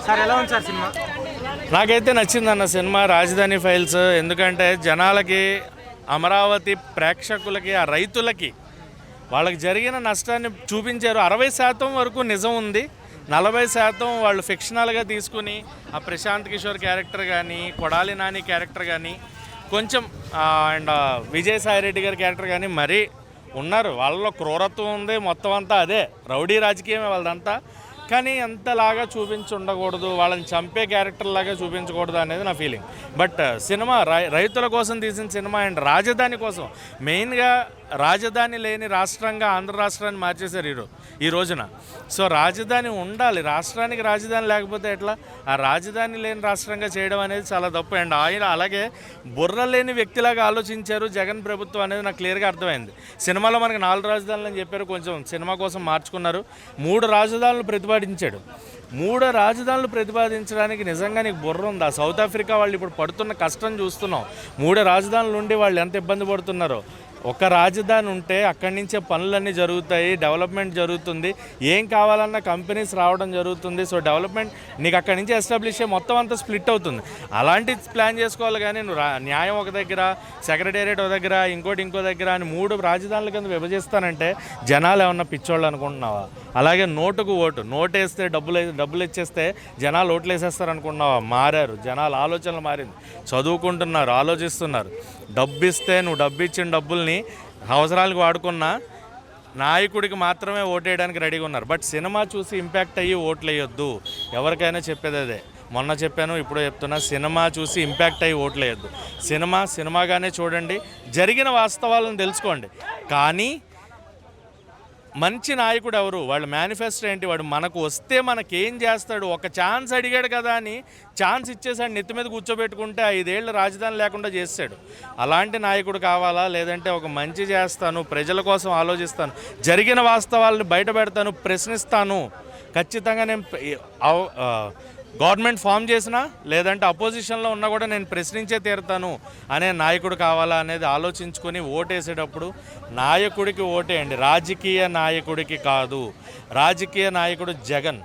Sir ఎలా ఉంది sir cinema? నాకైతే నచ్చిందన్న సినిమా రాజధాని ఫైల్స్. ఎందుకంటే జనాలకి, అమరావతి ప్రేక్షకులకి, ఆ రైతులకి వాళ్ళకి జరిగిన నష్టాన్ని చూపించారు. 60% వరకు నిజం ఉంది, 40% వాళ్ళు ఫిక్షనల్గా తీసుకుని ఆ ప్రశాంత్ కిషోర్ క్యారెక్టర్ కానీ, కొడాలి నాని క్యారెక్టర్ కానీ, కొంచెం అండ్ విజయసాయిరెడ్డి గారి క్యారెక్టర్ కానీ మరీ ఉన్నారు. వాళ్ళలో క్రూరత్వం ఉంది, మొత్తం అంతా అదే రౌడీ రాజకీయమే వాళ్ళదంతా. కానీ అంతలాగా చూపించి ఉండకూడదు, వాళ్ళని చంపే క్యారెక్టర్ లాగా చూపించకూడదు అనేది నా ఫీలింగ్. బట్ సినిమా రైతుల కోసం తీసిన సినిమా అండ్ రాజధాని కోసం, మెయిన్గా రాజధాని లేని రాష్ట్రంగా ఆంధ్ర రాష్ట్రాన్ని మార్చేశారు ఈ రోజున. సో రాజధాని ఉండాలి, రాష్ట్రానికి రాజధాని లేకపోతే ఎట్లా? ఆ రాజధాని లేని రాష్ట్రంగా చేయడం అనేది చాలా తప్పు. అండ్ ఆయన అలాగే బుర్ర లేని వ్యక్తిలాగా ఆలోచించారు జగన్ ప్రభుత్వం అనేది నాకు క్లియర్గా అర్థమైంది. సినిమాలో మనకి 4 రాజధానులు అని చెప్పారు, కొంచెం సినిమా కోసం మార్చుకున్నారు. 3 రాజధానులు ప్రతిపాదించాడు. 3 రాజధానులు ప్రతిపాదించడానికి నిజంగా నీకు బుర్ర ఉందా? సౌత్ ఆఫ్రికా వాళ్ళు ఇప్పుడు పడుతున్న కష్టం చూస్తున్నాం. 3 రాజధానులు ఉండి వాళ్ళు ఎంత ఇబ్బంది పడుతున్నారో. ఒక రాజధాని ఉంటే అక్కడి నుంచే పనులన్నీ జరుగుతాయి, డెవలప్మెంట్ జరుగుతుంది, ఏం కావాలన్నా కంపెనీస్ రావడం జరుగుతుంది. సో డెవలప్మెంట్ నీకు అక్కడి నుంచి ఎస్టాబ్లిష్ అయ్యి మొత్తం అంతా స్ప్లిట్ అవుతుంది. అలాంటి ప్లాన్ చేసుకోవాలి. కానీ నువ్వు న్యాయం ఒక దగ్గర, సెక్రటేరియట్ ఒక దగ్గర, ఇంకో దగ్గర అని 3 రాజధానుల కింద విభజిస్తానంటే జనాలు ఏమన్నా పిచ్చోళ్ళు అనుకుంటున్నావా? అలాగే నోటుకు ఓటు, నోటేస్తే డబ్బులు ఇచ్చేస్తే జనాలు ఓట్లు వేసేస్తారు అనుకుంటున్నావా? మారారు జనాలు, ఆలోచనలు మారింది, చదువుకుంటున్నారు, ఆలోచిస్తున్నారు. డబ్బు ఇస్తే నువ్వు డబ్బు ఇచ్చిన డబ్బుల్ని అవసరాలకు వాడుకున్నా నాయకుడికి మాత్రమే ఓటేయడానికి రెడీగా ఉన్నారు. బట్ సినిమా చూసి ఇంపాక్ట్ అయ్యి ఓట్లు వేయొద్దు. ఎవరికైనా చెప్పేది అదే, మొన్న చెప్పాను, ఇప్పుడు చెప్తున్నా. సినిమా చూసి ఇంపాక్ట్ అయ్యి ఓట్లు వేయొద్దు. సినిమాగానే చూడండి, జరిగిన వాస్తవాలను తెలుసుకోండి. కానీ మంచి నాయకుడు ఎవరు, వాళ్ళ మేనిఫెస్టో ఏంటి, వాడు మనకు వస్తే మనకేం చేస్తాడు, ఒక ఛాన్స్ అడిగాడు కదా అని ఛాన్స్ ఇచ్చేసాడు, నెత్తి మీద కూర్చోబెట్టుకుంటే 5 ఏళ్ళు రాజధాని లేకుండా చేసాడు. అలాంటి నాయకుడు కావాలా? లేదంటే ఒక మంచి చేస్తాను, ప్రజల కోసం ఆలోచిస్తాను, జరిగిన వాస్తవాలను బయట పెడతాను, ప్రశ్నిస్తాను, ఖచ్చితంగా నేను గవర్నమెంట్ ఫామ్ చేసినా లేదంటే అపోజిషన్లో ఉన్నా కూడా నేను ప్రశ్నించే తీరుతాను అనే నాయకుడు కావాలా అనేది ఆలోచించుకొని ఓటేసేటప్పుడు నాయకుడికి ఓటేయండి, రాజకీయ నాయకుడికి కాదు. రాజకీయ నాయకుడు జగన్,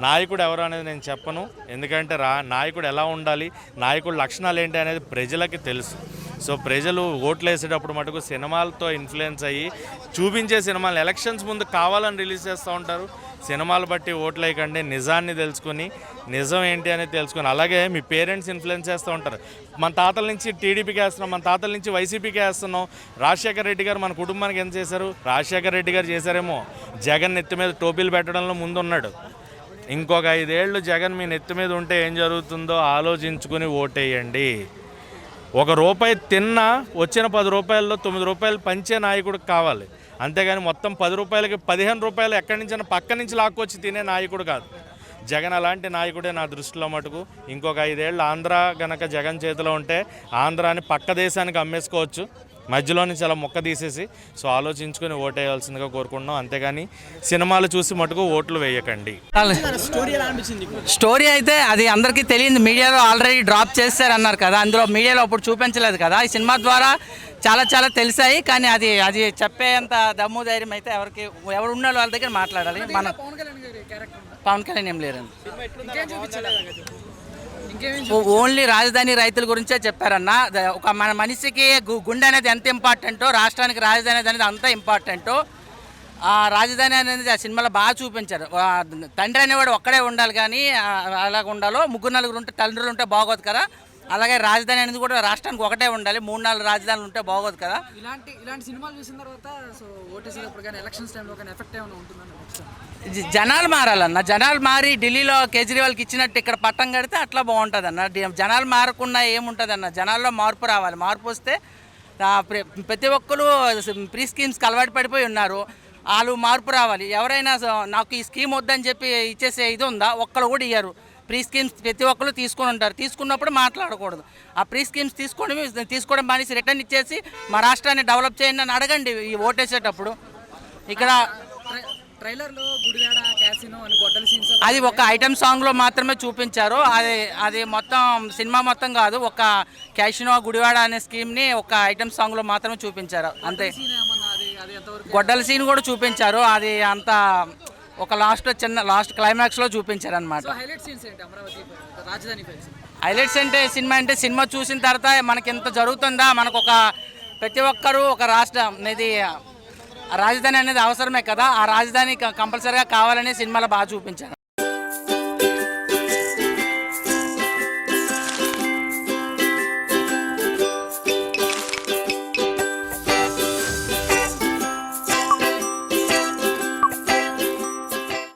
నాయకుడు ఎవరు అనేది నేను చెప్పను. ఎందుకంటే నాయకుడు ఎలా ఉండాలి, నాయకుడు లక్షణాలు ఏంటి అనేది ప్రజలకి తెలుసు. సో ప్రజలు ఓట్లు వేసేటప్పుడు మటుకు సినిమాలతో ఇన్ఫ్లుయెన్స్ అయ్యి చూపించే సినిమాలు ఎలక్షన్స్ ముందు కావాలని రిలీజ్ చేస్తూ ఉంటారు. సినిమాలు బట్టి ఓట్లు వేయకండి, నిజాన్ని తెలుసుకొని, నిజం ఏంటి అనేది తెలుసుకొని. అలాగే మీ పేరెంట్స్ ఇన్ఫ్లుయెన్స్ చేస్తూ ఉంటారు. మన తాతల నుంచి టీడీపీకి వేస్తున్నాం, మన తాతల నుంచి వైసీపీకి వేస్తున్నాం. రాజశేఖర రెడ్డి గారు మన కుటుంబానికి ఎంత చేశారు? రాజశేఖర రెడ్డి గారు చేశారేమో, జగన్ నెత్తి మీద టోపీలు పెట్టడంలో ముందున్నాడు. ఇంకొక 5 ఏళ్ళు జగన్ మీ నెత్తి మీద ఉంటే ఏం జరుగుతుందో ఆలోచించుకుని ఓటేయండి. ₹1 తిన్నా వచ్చిన ₹10లో 9 రూపాయలు పంచే నాయకుడికి కావాలి. అంతేగాని మొత్తం ₹10కి ₹15 ఎక్కడి నుంచైనా పక్క నుంచి లాక్కొచ్చి తినే నాయకుడు కాదు జగన్. అలాంటి నాయకుడే నా దృష్టిలో మటుకు. ఇంకొక 5 ఏళ్ళు ఆంధ్ర గనక జగన్ చేతిలో ఉంటే ఆంధ్రాని పక్క దేశానికి అమ్మేసుకోవచ్చు, మధ్యలో నుంచి అలా మొక్క తీసేసి. సో ఆలోచించుకొని ఓటేయాల్సిందిగా కోరుకుంటున్నాం. అంతేగాని సినిమాలు చూసి మటుకు ఓట్లు వేయకండి. స్టోరీ అయితే అది అందరికీ తెలియదు, మీడియాలో ఆల్రెడీ డ్రాప్ చేస్తారన్నారు కదా, అందులో మీడియాలో అప్పుడు చూపించలేదు కదా. ఈ సినిమా ద్వారా చాలా తెలిసాయి, కానీ అది చెప్పేంత దమ్ము ధైర్యం అయితే ఎవరు ఉన్న వాళ్ళ దగ్గర మాట్లాడాలి. మన పవన్ కళ్యాణ్ ఏం లేరండి, ఓన్లీ రాజధాని రైతుల గురించే చెప్పారన్న. ఒక మన మనిషికి గుండె అనేది ఎంత ఇంపార్టెంటో, రాష్ట్రానికి రాజధాని అనేది అంత ఇంపార్టెంటో. రాజధాని అనేది ఆ సినిమాలో బాగా చూపించారు. తండ్రి అనేవాడు ఒక్కడే ఉండాలి, కానీ అలాగ ఉండాలో 3-4 ఉంటే తండ్రులు ఉంటే బాగోదు కదా. అలాగే రాజధాని అనేది కూడా రాష్ట్రానికి ఒకటే ఉండాలి, 3-4 రాజధానులు ఉంటే బాగోదు కదా. ఇలాంటి సినిమాలు చూసిన తర్వాత సో ఓటేసేటప్పుడు కానీ ఎలక్షన్స్ టైంలో కానీ ఎఫెక్ట్ ఏమైనా ఉంటుందని జనాలు మారాలన్న. జనాలు మారి ఢిల్లీలో కేజ్రీవాల్కి ఇచ్చినట్టు ఇక్కడ పట్టం కడితే అట్లా బాగుంటుంది అన్న. జనాలు మారకుండా ఏముంటుంది అన్న, జనాల్లో మార్పు రావాలి. మార్పు వస్తే ప్రతి ఒక్కరు ప్రీ స్కీమ్స్కి అలవాటు పడిపోయి ఉన్నారు, వాళ్ళు మార్పు రావాలి. ఎవరైనా నాకు ఈ స్కీమ్ వద్దని చెప్పి ఇచ్చేసే ఇది ఉందా? ఒక్కరు కూడా ఇయ్యారు. ప్రీ స్కీమ్స్ ప్రతి ఒక్కరు తీసుకొని ఉంటారు, తీసుకున్నప్పుడు మాట్లాడకూడదు. ఆ ప్రీ స్కీమ్స్ తీసుకోవడం మానేసి రిటర్న్ ఇచ్చేసి మా రాష్ట్రాన్ని డెవలప్ చేయండి అని అడగండి ఈ ఓటేసేటప్పుడు. ఇక్కడ ట్రైలర్లో గుడివాడ క్యాసినో అని గొడ్డల సీన్స్ అది ఒక ఐటమ్ సాంగ్లో మాత్రమే చూపించారు. అది మొత్తం సినిమా మొత్తం కాదు, ఒక క్యాసినో గుడివాడ అనే స్కీమ్ని ఒక ఐటమ్ సాంగ్లో మాత్రమే చూపించారు అంతే. గొడ్డల సీన్ కూడా చూపించారు, అది అంత ఒక లాస్ట్ క్లైమాక్స్లో చూపించారనమాట. సో హైలైట్ సీన్స్ ఏంటి అమరావతి రాజధాని ఫైల్స్? హైలైట్స్ అంటే సినిమా చూసిన తర్వాత మనకి ఎంత జరుగుతుందా, మనకు ప్రతి ఒక్కరూ ఒక రాష్ట్రం అనేది రాజధాని అనేది అవసరమే కదా, ఆ రాజధాని కంపల్సరీగా కావాలని సినిమాలో బాగా చూపించారు.